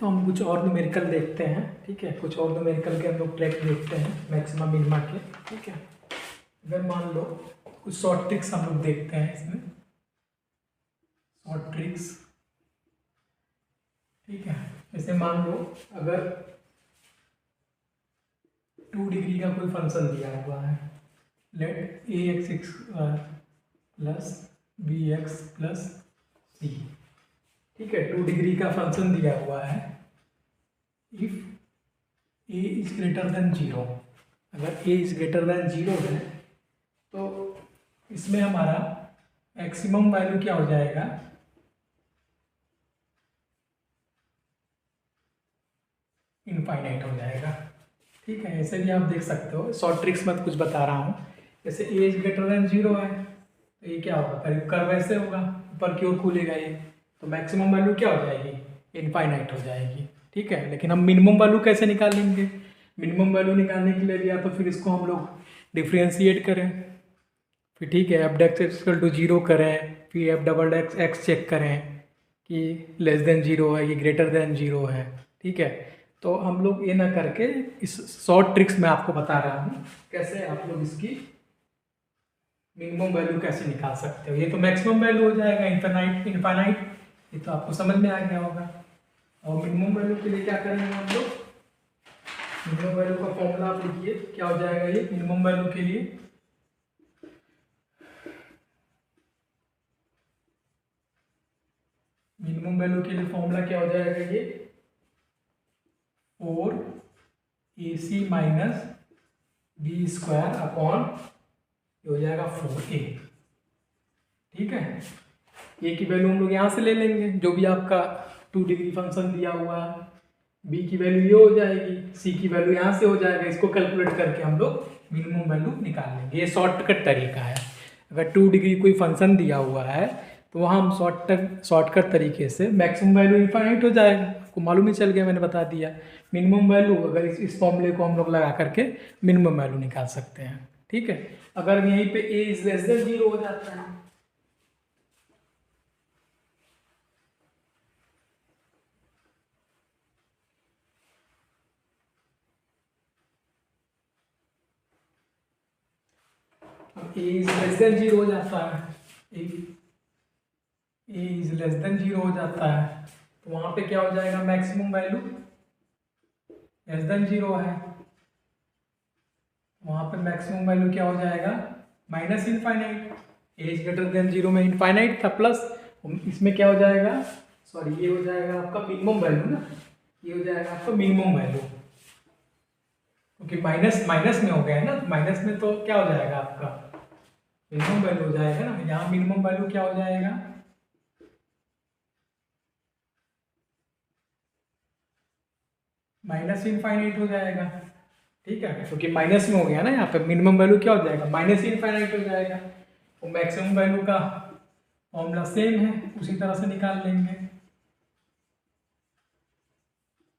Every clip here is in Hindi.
तो हम कुछ और न्यूमेरिकल देखते हैं, ठीक है। कुछ और न्यूमेरिकल के हम लोग ट्रैक देखते हैं मैक्सिमम मिनिमा के, ठीक है। अगर मान लो कुछ शॉर्ट ट्रिक्स हम लोग देखते हैं इसमें, शॉर्ट ट्रिक्स, ठीक है। जैसे मान लो अगर 2 डिग्री का कोई फंक्शन दिया हुआ है, let a x plus b x plus c, ठीक है। 2 डिग्री का फंक्शन दिया हुआ है। If a is greater than 0, अगर ए इज ग्रेटर देन 0 है तो इसमें हमारा मैक्सिमम वैल्यू क्या हो जाएगा, इनफाइनाइट हो जाएगा, ठीक है। ऐसे भी आप देख सकते हो, शॉर्ट ट्रिक्स में कुछ बता रहा हूँ। जैसे ए इज ग्रेटर देन 0 है तो ये क्या होगा, करीब कर्व ऐसे होगा, ऊपर की ओर खुलेगा ये, तो मैक्सिमम वैल्यू क्या हो जाएगी, इनफाइनाइट हो जाएगी, ठीक है। लेकिन हम मिनिमम वैल्यू कैसे निकालेंगे, मिनिमम वैल्यू निकालने के लिए भी या तो फिर इसको हम लोग डिफ्रेंशिएट करें, फिर ठीक है एफ डेक्स इक्वल टू 0 करें, फिर f double x x check करें कि लेस देन 0 है, ये ग्रेटर देन 0 है, ठीक है। तो हम लोग ये ना करके इस शॉर्ट ट्रिक्स में आपको बता रहा हूँ कैसे आप लोग इसकी मिनिमम वैल्यू कैसे निकाल सकते हो। ये तो मैक्सिमम वैल्यू हो जाएगा, इनफाइनाइट, ये तो आपको समझ में आ गया होगा। और मिनिमम वैल्यू के लिए क्या करेंगे हम लोग, मिनिमम वैल्यू का फॉर्मूला आप लिखिए, क्या हो जाएगा ये मिनिमम वैल्यू के लिए, मिनिमम वैल्यू के लिए फॉर्मूला क्या हो जाएगा ये 4ac minus b square upon हो जाएगा 4a, ठीक है। ए की वैल्यू हम लोग यहाँ से ले लेंगे, जो भी आपका 2 डिग्री फंक्शन दिया हुआ है, बी की वैल्यू ये हो जाएगी, सी की वैल्यू यहाँ से हो जाएगा, इसको कैलकुलेट करके हम लोग मिनिमम वैल्यू निकाल लेंगे। ये शॉर्टकट तरीका है। अगर 2 डिग्री कोई फंक्शन दिया हुआ है तो वहाँ हम शॉर्टकट तरीके से मैक्सिमम वैल्यू इनफाइनाइट हो जाएगा, आपको मालूम ही चल गया, मैंने बता दिया। मिनिमम वैल्यू अगर इस फॉर्मूले को हम लोग लगा करके मिनिमम वैल्यू निकाल सकते हैं, ठीक है। अगर यहीं पे ए इज लेस देन 0 हो जाता है, अब ए इज लेस देन 0 हो जाता है, ए इज लेस देन 0 हो जाता है तो वहां पे क्या हो जाएगा, मैक्सिमम वैल्यू लेस देन 0 है, वहां पे मैक्सिमम वैल्यू क्या हो जाएगा, minus infinite. A is greater than 0 में इनफाइनाइट था, प्लस इसमें क्या हो जाएगा, सॉरी ये हो जाएगा आपका मिनिमम वैल्यू ना, ये हो जाएगा आपका मिनिमम वैल्यू, क्योंकि माइनस माइनस में हो गया है ना, माइनस में तो क्या हो जाएगा आपका मिनिमम वैल्यू हो जाएगा ना। यहाँ मिनिमम वैल्यू क्या हो जाएगा, माइनस इनफाइनाइट हो जाएगा, ठीक है, क्योंकि माइनस में हो गया ना, यहाँ पे मिनिमम वैल्यू क्या हो जाएगा, माइनस इनफाइनाइट हो जाएगा। तो मैक्सिमम वैल्यू का फॉर्मूला सेम है, उसी तरह से निकाल लेंगे।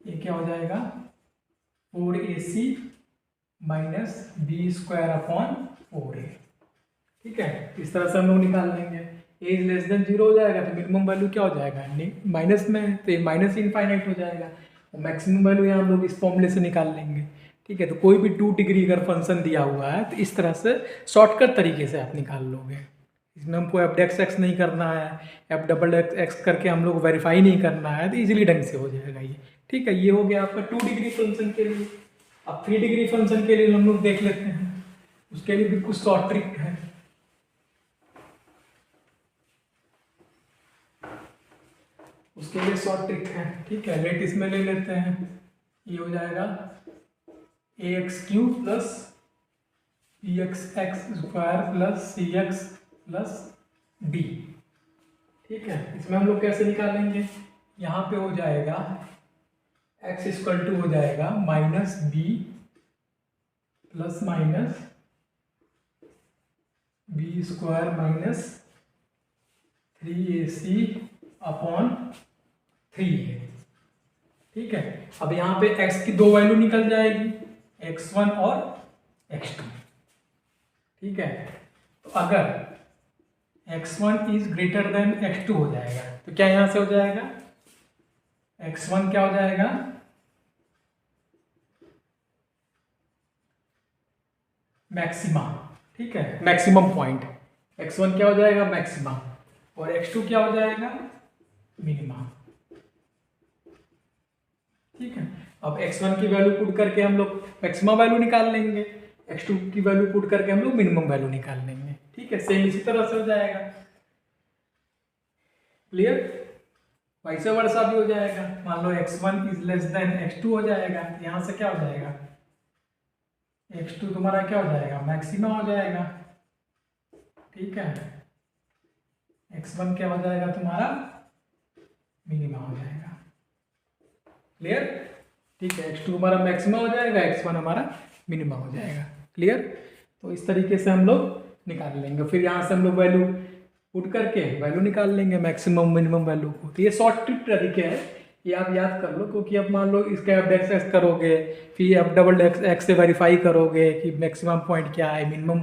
ये क्या हो जाएगा 4ac minus b square upon 4a, ठीक है। इस तरह से हम लोग निकाल लेंगे। ए इज लेस देन 0 हो जाएगा तो मिनिमम वैल्यू क्या हो जाएगा, माइनस में, तो ये माइनस इनफाइनाइट हो जाएगा। और मैक्सिमम वैल्यू यहाँ हम लोग इस फॉर्मूले से निकाल लेंगे, ठीक है। तो कोई भी 2 डिग्री अगर फंक्शन दिया हुआ है तो इस तरह से शॉर्टकट तरीके से आप निकाल लोगे। इसमें हमको एफ डेक्स एक्स नहीं करना है, एफ डबल एक्स करके हम लोग वेरीफाई नहीं करना है, तो इजीली ढंग से हो जाएगा ये, ठीक है। ये हो गया आपका 2 डिग्री फंक्शन के लिए। अब 3 डिग्री फंक्शन के लिए हम लोग देख लेते हैं, उसके लिए भी कुछ शॉर्ट ट्रिक है। उसके लिए शॉर्ट ट्रिक है, ठीक है। लेट इसमें ले लेते हैं, ये हो जाएगा a x cube plus b x x square plus c x plus d, ठीक है। इसमें हम लोग कैसे निकालेंगे, यहाँ पे हो जाएगा एक्स इक्वल टू हो जाएगा minus b plus minus b square minus 3ac upon 3a, ठीक है। अब यहाँ पे x की 2 वैल्यू निकल जाएगी, x1 और x2, ठीक है। तो अगर x1 is greater then x2 हो जाएगा तो क्या यहाँ से हो जाएगा, x1 क्या हो जाएगा, मैक्सिमा, ठीक है, मैक्सिमम पॉइंट। x1 क्या हो जाएगा, मैक्सिमा, और x2 क्या हो जाएगा, मिनिमा, ठीक है। अब x1 की वैल्यू पुट करके हम लोग मैक्सिमम वैल्यू निकाल लेंगे, x2 की वैल्यू पुट करके हम लोग मिनिमम वैल्यू निकाल लेंगे, ठीक है। सेम इसी तरह से हो जाएगा, क्लियर। वैसे वर्षा भी हो जाएगा, मान लो x1 is less than x2 हो जाएगा, यहां से क्या हो जाएगा, x2 तुम्हारा क्या हो जाएगा, मैक्सिमा हो जाएगा, ठीक है। x1 क्या हो जाएगा तुम्हारा, मिनिमा हो जाएगा, क्लियर, ठीक है। x2 हमारा मैक्सिमा हो जाएगा, x1 हमारा मिनिमा हो जाएगा, क्लियर। तो इस तरीके से हम लोग निकाल लेंगे, फिर यहाँ से हम लोग वैल्यू पुट करके वैल्यू निकाल लेंगे, मैक्सिमम मिनिमम वैल्यू को। तो ये शॉर्ट ट्रिक तरीके है, ये आप याद कर लो, क्योंकि अब मान लो इसका एफ डेक्स एक्स करोगे, फिर एफ डबल एक्स से वेरीफाई करोगे कि मैक्सिमम पॉइंट क्या है, मिनिमम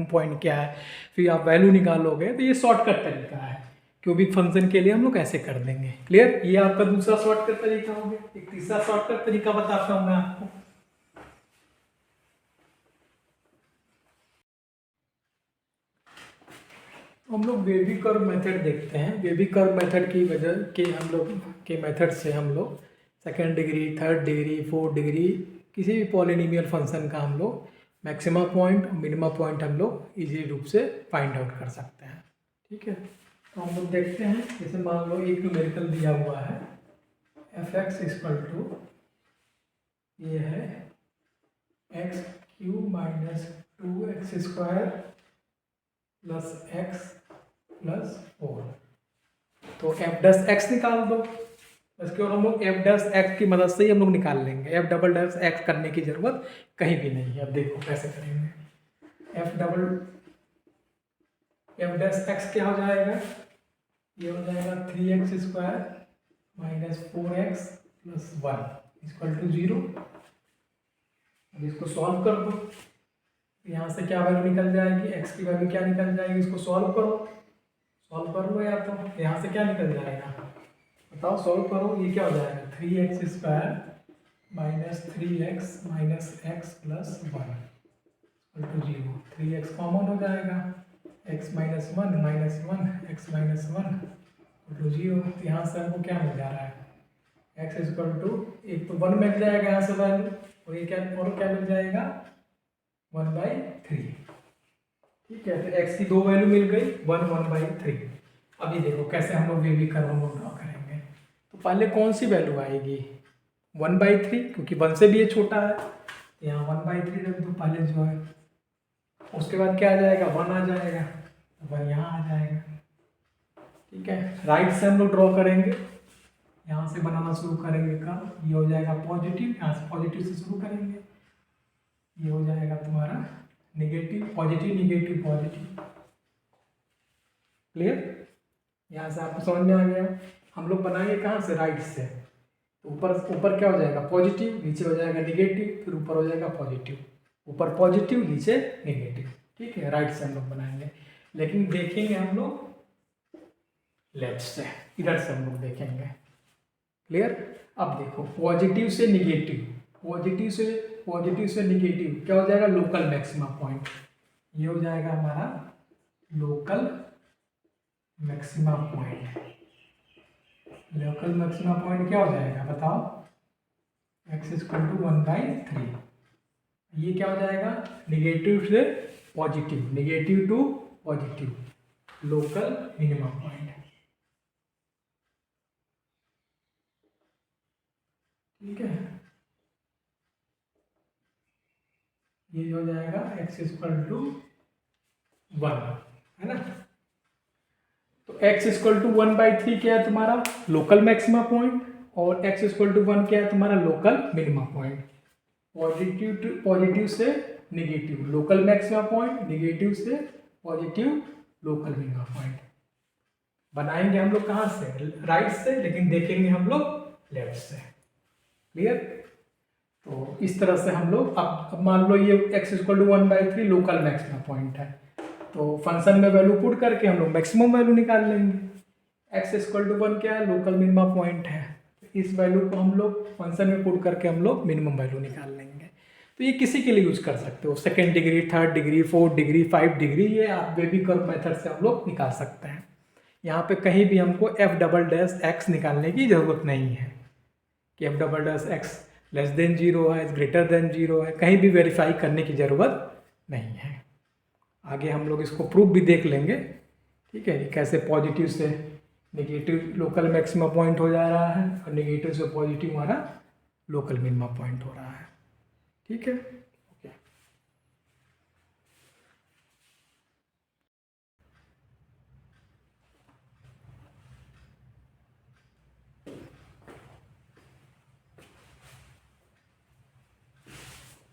पॉइंट क्या है, फिर आप वैल्यू निकालोगे। तो ये शॉर्टकट तरीका है, क्यूबिक फंक्शन के लिए हम लोग ऐसे कर देंगे, क्लियर। ये आपका दूसरा शॉर्टकट तरीका हो गया। एक तीसरा शॉर्टकट तरीका बताता हूँ मैं आपको। हम लोग बेबी कर्व मेथड देखते हैं। बेबी कर्व मेथड की वजह के हम लोग के मेथड से हम लोग second degree, third degree, fourth degree किसी भी पॉलिनोमियल फंक्शन का हम लोग मैक्सिमा पॉइंट, मिनिमा पॉइंट हम लोग इजी रूप से फाइंड आउट कर सकते हैं, ठीक है। तो हम लोग देखते हैं, जैसे मान लो एक न्यूमेरिकल दिया हुआ है एफ एक्स इक्वल टू, ये है x cube minus 2x² plus x plus 4। तो एफ डैश एक्स निकाल दो, इसके और हम लोग एफ डैश एक्स की मदद से ही हम लोग निकाल लेंगे। एफ डबल डैश एक्स करने की जरूरत कहीं भी नहीं है। अब देखो कैसे करेंगे। एफ डैश एक्स क्या हो जाएगा, ये हो जाएगा 3x² minus 4x plus 1 equal to 0। अब इसको सॉल्व कर दो, यहाँ से क्या वैल्यू निकल जाएगी, x की वैल्यू क्या निकल जाएगी, इसको सॉल्व करो, सॉल्व कर लो। या तो यहाँ से क्या निकल जाएगा, बताओ, सॉल्व करो। ये क्या हो जाएगा, 3x² माइनस 3x माइनस x plus 1 equal to 0। 3x common हो जाएगा, x minus 1 minus 1 x minus 1 equal to 0। यहाँ से हमको क्या मिल जा रहा है, x इक्वल टू, एक तो 1 मिल जाएगा यहाँ से वैल्यू, और ये क्या, और क्या मिल जाएगा 1/3, ठीक है। तो x की दो वैल्यू मिल गई, 1/3। अभी देखो कैसे हम लोग बेबी कर्व हम लोग ड्रॉ करेंगे। तो पहले कौन सी वैल्यू आएगी, 1/3, क्योंकि 1 से भी ये छोटा है, तो यहाँ 1/3 रख दो पहले जो है। उसके बाद क्या आ जाएगा, 1 आ जाएगा, 1 यहाँ आ जाएगा, ठीक है। राइट से हम लोग ड्रॉ करेंगे, यहाँ से बनाना शुरू करेंगे कर्व। ये हो जाएगा पॉजिटिव, यहाँ से पॉजिटिव से शुरू करेंगे, ये हो जाएगा तुम्हारा negative, positive negative positive, clear. यहाँ से आपको समझ में आ गया। हम लोग बनाएंगे कहाँ से, राइट से। तो ऊपर क्या हो जाएगा, पॉजिटिव, नीचे हो जाएगा नेगेटिव, फिर ऊपर हो जाएगा पॉजिटिव, ऊपर पॉजिटिव नीचे नेगेटिव, ठीक है। राइट से हम लोग बनाएंगे, लेकिन देखेंगे हम लोग लेफ्ट से, इधर से हम लोग देखेंगे, क्लियर। अब देखो पॉजिटिव से नेगेटिव, पॉजिटिव से नेगेटिव क्या हो जाएगा, लोकल मैक्सिमा पॉइंट। ये हो जाएगा हमारा local maxima point. Local maxima point क्या हो जाएगा बताओ, x इक्वल टू 1/3। ये क्या हो जाएगा, नेगेटिव से positive, negative to positive, local minimum point, ठीक है। ये हो जाएगा x इक्वल टू 1, है ना। तो x इक्वल टू 1/3 क्या है तुम्हारा, लोकल मैक्सिमा पॉइंट, और x इक्वल टू 1 क्या है तुम्हारा, लोकल मिनिमा पॉइंट। पॉजिटिव से negative local maxima point, negative से पॉजिटिव लोकल मिनिमा पॉइंट। बनाएंगे हम लोग कहाँ से, राइट से, लेकिन देखेंगे हम लोग लेफ्ट से, क्लियर। तो इस तरह से हम लोग, अब मान लो ये x equal to 1/3 local maxima point है, तो फंक्शन में वैल्यू पुट करके हम लोग मैक्सिमम वैल्यू निकाल लेंगे। एक्स इक्वल टू 1 क्या है, लोकल मिनिमा पॉइंट है। इस वैल्यू को हम लोग फंक्शन में पुट करके हम लोग मिनिमम वैल्यू निकाल लेंगे। तो ये किसी के लिए यूज कर सकते हो, second degree, third degree, fourth degree, 5 degree, ये आप बेबी कर्व मेथड से हम लोग निकाल सकते हैं। यहाँ पे कहीं भी हमको f'(x) निकालने की ज़रूरत नहीं है कि f'(x) लेस देन 0 है, ग्रेटर देन 0 है, कहीं भी वेरीफाई करने की ज़रूरत नहीं है। आगे हम लोग इसको प्रूफ भी देख लेंगे, ठीक है, कैसे पॉजिटिव से नेगेटिव लोकल मैक्सिमा पॉइंट हो जा रहा है और नेगेटिव से पॉजिटिव हमारा लोकल मिनिमा पॉइंट हो रहा है। ठीक है, ओके।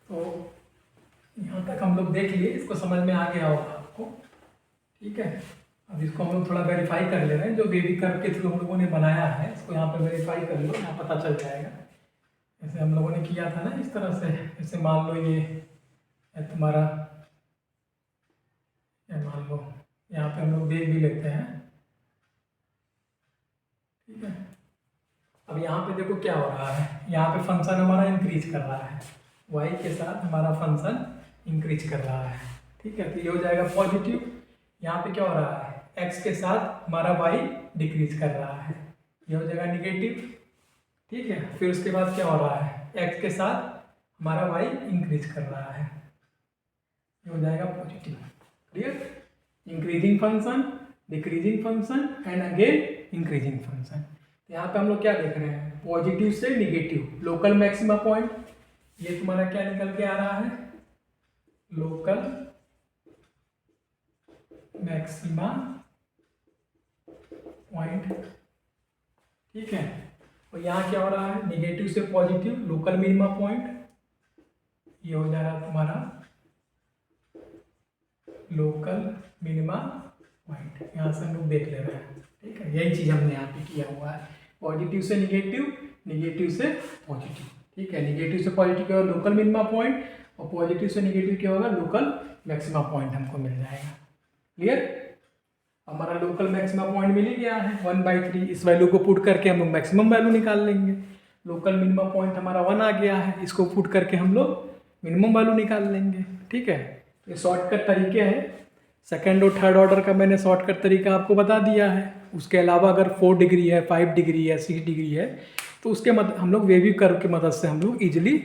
तो यहाँ तक हम लोग देख लिए, इसको समझ में आ गया होगा आपको, ठीक है। अब इसको हम लोग थोड़ा वेरीफाई कर ले रहे हैं, जो बेबी कर्व के थ्रू हम लोगों ने बनाया है, इसको यहाँ पे वेरीफाई कर लो, यहाँ पता चल जाएगा। जैसे हम लोगों ने किया था ना इस तरह से, जैसे मान लो ये है तुम्हारा, ये मान लो यहाँ पे हम लोग देख भी लेते हैं, ठीक है। अब यहाँ पे देखो क्या हो रहा है, यहाँ पे फंक्शन हमारा इंक्रीज कर रहा है, y के साथ हमारा फंक्शन इंक्रीज कर रहा है, ठीक है। तो ये हो जाएगा पॉजिटिव। यहाँ पे क्या हो रहा है, x के साथ हमारा y डिक्रीज कर रहा है, ये हो जाएगा निगेटिव, ठीक है। फिर उसके बाद क्या हो रहा है, x के साथ हमारा y इंक्रीज कर रहा है, ये हो जाएगा positive. Clear, increasing function, decreasing function and again increasing function. यहाँ पे हम लोग क्या देख रहे हैं, पॉजिटिव से निगेटिव, लोकल मैक्सिमा पॉइंट, ये तुम्हारा क्या निकल के आ रहा है, लोकल मैक्सिमा पॉइंट, ठीक है। और यहाँ क्या हो रहा है, निगेटिव से पॉजिटिव, लोकल मिनिमा पॉइंट, ये हो जा रहा है तुम्हारा लोकल मिनिमा पॉइंट। यहाँ से हम लोग देख ले रहे हैं, ठीक है। यही चीज़ हमने यहाँ पे किया हुआ है, पॉजिटिव से निगेटिव, निगेटिव से पॉजिटिव, ठीक है। निगेटिव से पॉजिटिव क्या होगा, लोकल मिनिमा पॉइंट, और पॉजिटिव से निगेटिव क्या होगा, लोकल मैक्सिमा पॉइंट हमको मिल जाएगा। क्लियर, हमारा लोकल मैक्सिमा पॉइंट मिल ही गया है 1/3। इस वैल्यू को पुट करके हम लोग मैक्सिमम वैल्यू निकाल लेंगे। लोकल मिनिमा पॉइंट हमारा 1 आ गया है, इसको पुट करके हम लोग मिनिमम वैल्यू निकाल लेंगे, ठीक है। ये शॉर्टकट तरीके हैं, सेकेंड और थर्ड ऑर्डर का मैंने शॉर्टकट तरीका आपको बता दिया है। उसके अलावा अगर 4 डिग्री है, 5 डिग्री है, 6 डिग्री है, तो उसके हम लोग वेवी कर्व की मदद से हम लोग ईजिली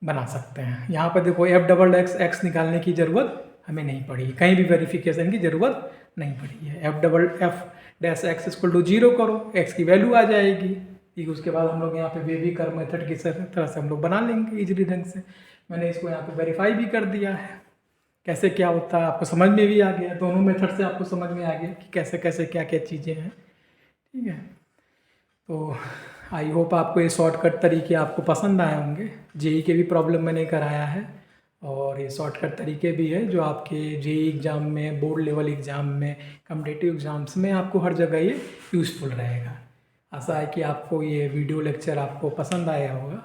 बना सकते हैं। यहाँ पर देखो f'(x) निकालने की ज़रूरत हमें नहीं पड़ी, कहीं भी वेरिफिकेशन की ज़रूरत नहीं पड़ी है। f'(x) = 0 करो, x की वैल्यू आ जाएगी, ठीक। उसके बाद हम लोग यहाँ पे वेवी कर्व मेथड की तरह से हम लोग बना लेंगे ईजिली ढंग से। मैंने इसको यहाँ पे वेरीफाई भी कर दिया है, कैसे क्या होता है आपको समझ में भी आ गया, दोनों मेथड से आपको समझ में आ गया कि कैसे कैसे क्या क्या चीज़ें हैं, ठीक है। तो आई होप आपको ये शॉर्टकट तरीके आपको पसंद आए होंगे। जेई के भी प्रॉब्लम मैंने कराया है, और ये शॉर्टकट तरीके भी है जो आपके जेई एग्ज़ाम में, बोर्ड लेवल एग्ज़ाम में, कॉम्पिटिटिव एग्ज़ाम्स में आपको हर जगह ये यूज़फुल रहेगा। आशा है कि आपको ये वीडियो लेक्चर आपको पसंद आया होगा।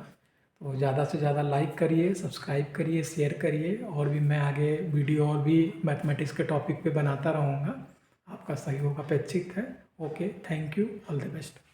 तो ज़्यादा से ज़्यादा लाइक करिए, सब्सक्राइब करिए, शेयर करिए, और भी मैं आगे वीडियो और भी मैथमेटिक्स के टॉपिक पे बनाता रहूँगा। आपका सहयोग अपेक्षित है। Okay, thank you, all the best.